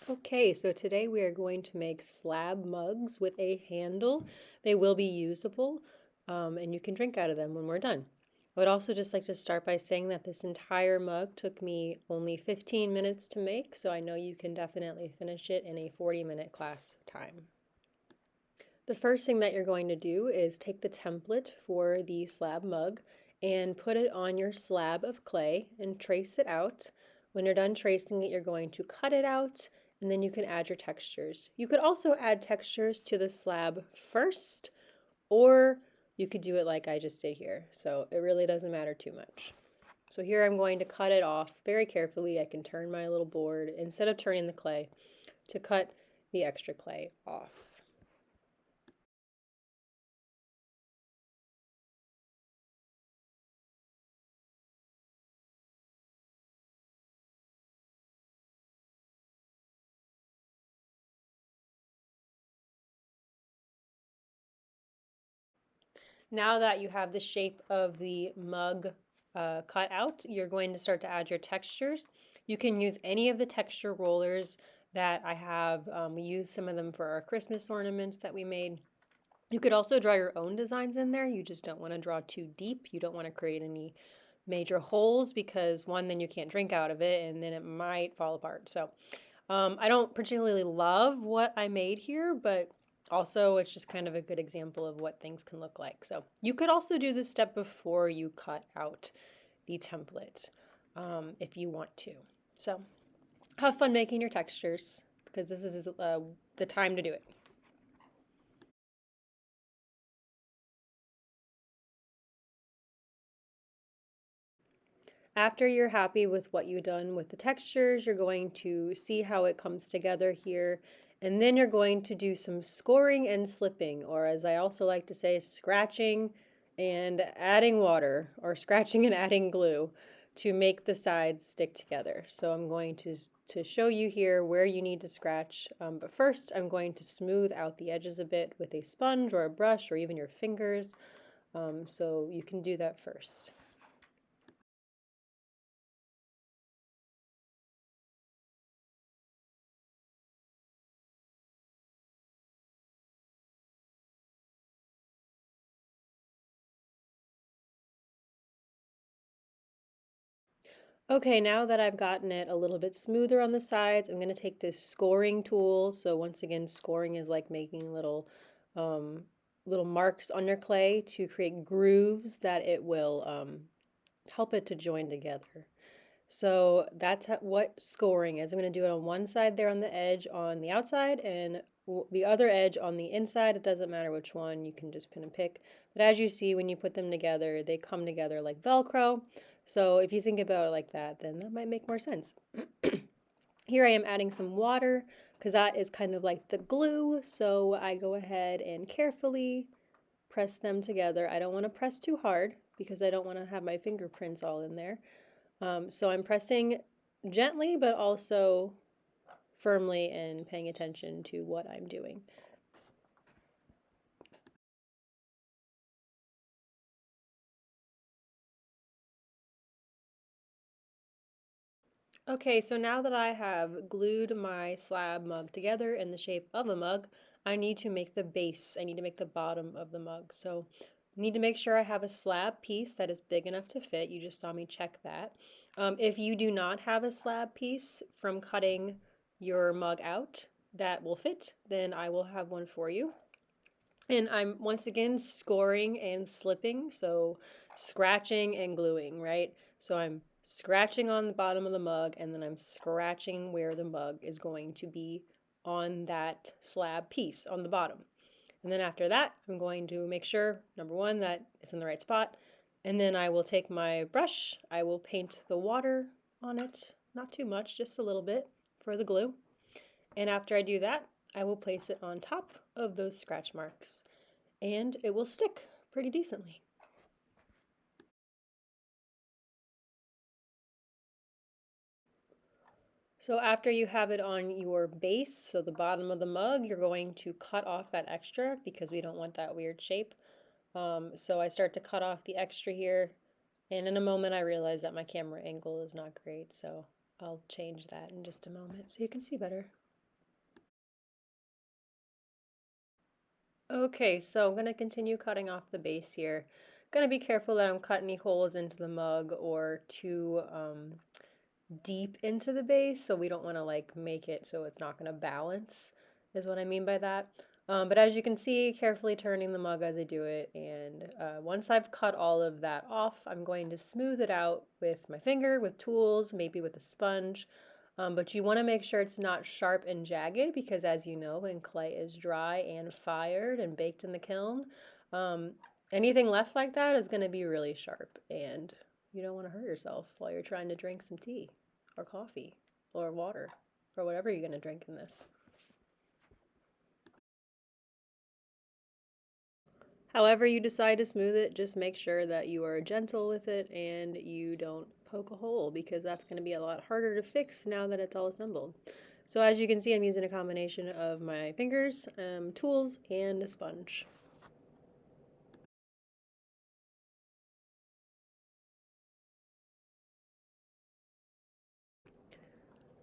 Okay, so today we are going to make slab mugs with a handle. They will be usable, and you can drink out of them when we're done. I would also just like to start by saying that this entire mug took me only 15 minutes to make, so I know you can definitely finish it in a 40-minute class time. The first thing that you're going to do is take the template for the slab mug and put it on your slab of clay and trace it out. When you're done tracing it, you're going to cut it out and then you can add your textures. You could also add textures to the slab first, or you could do it like I just did here. So it really doesn't matter too much. So here I'm going to cut it off very carefully. I can turn my little board instead of turning the clay to cut the extra clay off. Now that you have the shape of the mug cut out, you're going to start to add your textures. You can use any of the texture rollers that I have. We used some of them for our Christmas ornaments that we made. You could also draw your own designs in there. You just don't want to draw too deep. You don't want to create any major holes because one, then you can't drink out of it and then it might fall apart. So I don't particularly love what I made here, but also it's just kind of a good example of what things can look like. So you could also do this step before you cut out the template if you want to. So have fun making your textures because this is the time to do it. After you're happy with what you've done with the textures, you're going to see how it comes together here. And then you're going to do some scoring and slipping, or as I also like to say, scratching and adding water, or scratching and adding glue to make the sides stick together. So I'm going to show you here where you need to scratch. But first, I'm going to smooth out the edges a bit with a sponge or a brush or even your fingers. So you can do that first. Okay, now that I've gotten it a little bit smoother on the sides, I'm going to take this scoring tool. So once again, scoring is like making um, little marks on your clay to create grooves that it will help it to join together. So that's what scoring is. I'm going to do it on one side there on the edge on the outside and the other edge on the inside. It doesn't matter which one, you can just pin and pick. But as you see, when you put them together, they come together like Velcro. So if you think about it like that, then that might make more sense. Here I am adding some water because that is kind of like the glue. So I go ahead and carefully press them together. I don't want to press too hard because I don't want to have my fingerprints all in there. So I'm pressing gently, but also firmly and paying attention to what I'm doing. Okay, so now that I have glued my slab mug together in the shape of a mug, I need to make the base. I need to make the bottom of the mug. So I need to make sure I have a slab piece that is big enough to fit. You just saw me check that. If you do not have a slab piece from cutting your mug out that will fit, then I will have one for you. And I'm once again scoring and slipping, so scratching and gluing, right? So I'm scratching on the bottom of the mug and then I'm scratching where the mug is going to be on that slab piece on the bottom. And then after that, I'm going to make sure, number one, that it's in the right spot. And then I will take my brush, I will paint the water on it, not too much, just a little bit for the glue. And after I do that, I will place it on top of those scratch marks and it will stick pretty decently. So after you have it on your base, so the bottom of the mug, you're going to cut off that extra because we don't want that weird shape. So I start to cut off the extra here, and in a moment I realize that my camera angle is not great, so I'll change that in just a moment so you can see better. Okay, so I'm going to continue cutting off the base here. Going to be careful that I don't cut any holes into the mug or too deep into the base, so we don't want to like make it so it's not going to balance, is what I mean by that. But as you can see, carefully turning the mug as I do it, and once I've cut all of that off, I'm going to smooth it out with my finger, with tools, maybe with a sponge. But you want to make sure it's not sharp and jagged because, as you know, when clay is dry and fired and baked in the kiln, um, anything left like that is going to be really sharp, and you don't want to hurt yourself while you're trying to drink some tea or coffee or water or whatever you're going to drink in this. However you decide to smooth it, just make sure that you are gentle with it and you don't poke a hole because that's going to be a lot harder to fix now that it's all assembled. So as you can see, I'm using a combination of my fingers, tools, and a sponge.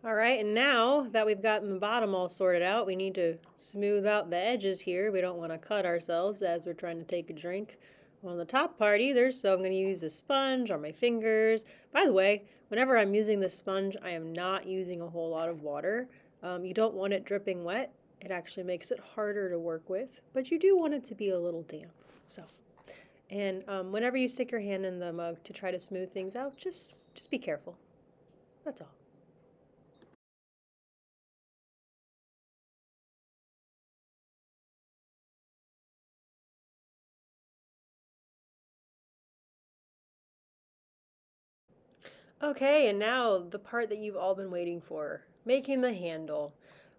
All right, and now that we've gotten the bottom all sorted out, we need to smooth out the edges here. We don't want to cut ourselves as we're trying to take a drink on the top part either, so I'm going to use a sponge on my fingers. By the way, whenever I'm using the sponge, I am not using a whole lot of water. You don't want it dripping wet. It actually makes it harder to work with, but you do want it to be a little damp. So, and whenever you stick your hand in the mug to try to smooth things out, just be careful. That's all. Okay, and now the part that you've all been waiting for, making the handle.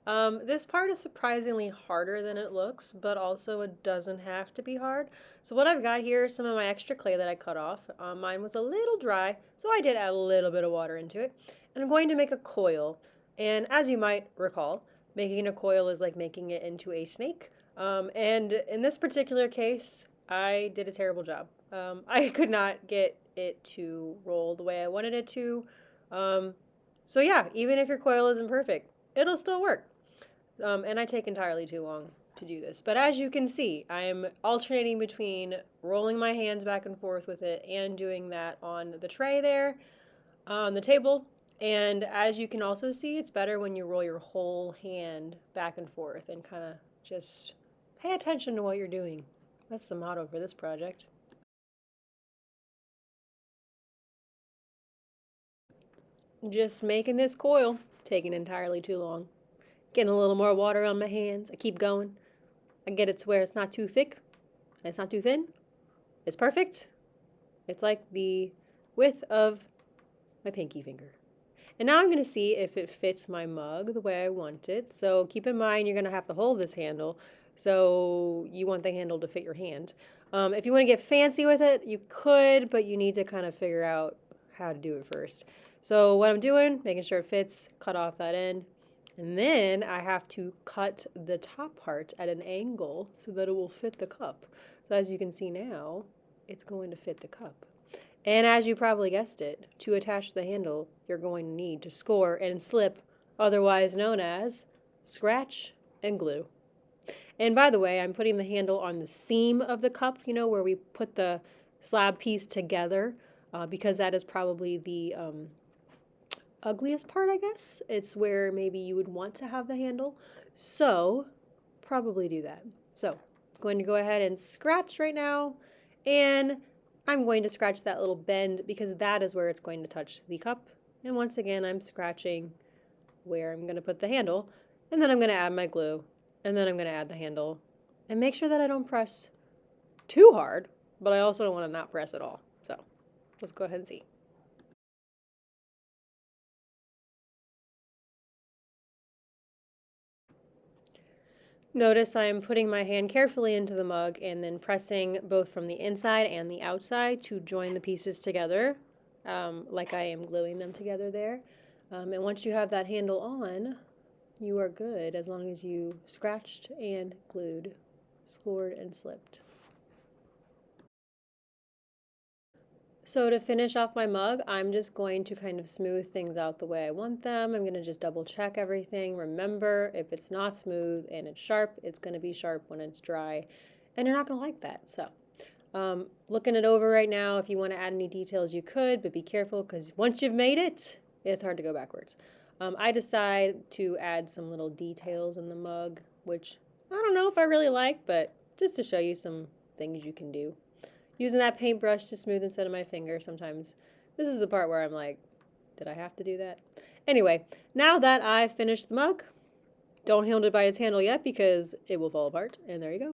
This part is surprisingly harder than it looks, but also it doesn't have to be hard. So what I've got here is some of my extra clay that I cut off. Mine was a little dry, so I did add a little bit of water into it. And I'm going to make a coil. And as you might recall, making a coil is like making it into a snake. And in this particular case, I did a terrible job. I could not get it to roll the way I wanted it to. Um, so yeah, even if your coil isn't perfect, it'll still work. And I take entirely too long to do this. But as you can see, I'm alternating between rolling my hands back and forth with it and doing that on the tray there, on the table. And as you can also see, it's better when you roll your whole hand back and forth and kind of just pay attention to what you're doing. That's the motto for this project. Just making this coil, taking entirely too long. Getting a little more water on my hands. I keep going. I get it to where it's not too thick, and it's not too thin. It's perfect. It's like the width of my pinky finger. And now I'm going to see if it fits my mug the way I want it. So keep in mind you're going to have to hold this handle. So you want the handle to fit your hand. If you want to get fancy with it, you could, but you need to kind of figure out how to do it first. So what I'm doing, making sure it fits, cut off that end. And then I have to cut the top part at an angle so that it will fit the cup. So as you can see now, it's going to fit the cup. And as you probably guessed it, to attach the handle, you're going to need to score and slip, otherwise known as scratch and glue. And by the way, I'm putting the handle on the seam of the cup, you know, where we put the slab piece together, because that is probably the ugliest part, I guess. It's where maybe you would want to have the handle. So, probably do that. So, I'm going to go ahead and scratch right now, and I'm going to scratch that little bend because that is where it's going to touch the cup. And once again, I'm scratching where I'm going to put the handle, and then I'm going to add my glue, and then I'm going to add the handle, and make sure that I don't press too hard, but I also don't want to not press at all. So, let's go ahead and see. Notice I am putting my hand carefully into the mug and then pressing both from the inside and the outside to join the pieces together, like I am gluing them together there. And once you have that handle on, you are good as long as you scratched and glued, scored and slipped. So to finish off my mug, I'm just going to kind of smooth things out the way I want them. I'm going to just double check everything. Remember, if it's not smooth and it's sharp, it's going to be sharp when it's dry, and you're not going to like that. So looking it over right now, if you want to add any details, you could, but be careful because once you've made it, it's hard to go backwards. I decide to add some little details in the mug, which I don't know if I really like, but just to show you some things you can do. Using that paintbrush to smooth instead of my finger sometimes. This is the part where I'm like, did I have to do that? Anyway, now that I've finished the mug, don't hold it by its handle yet because it will fall apart, and there you go.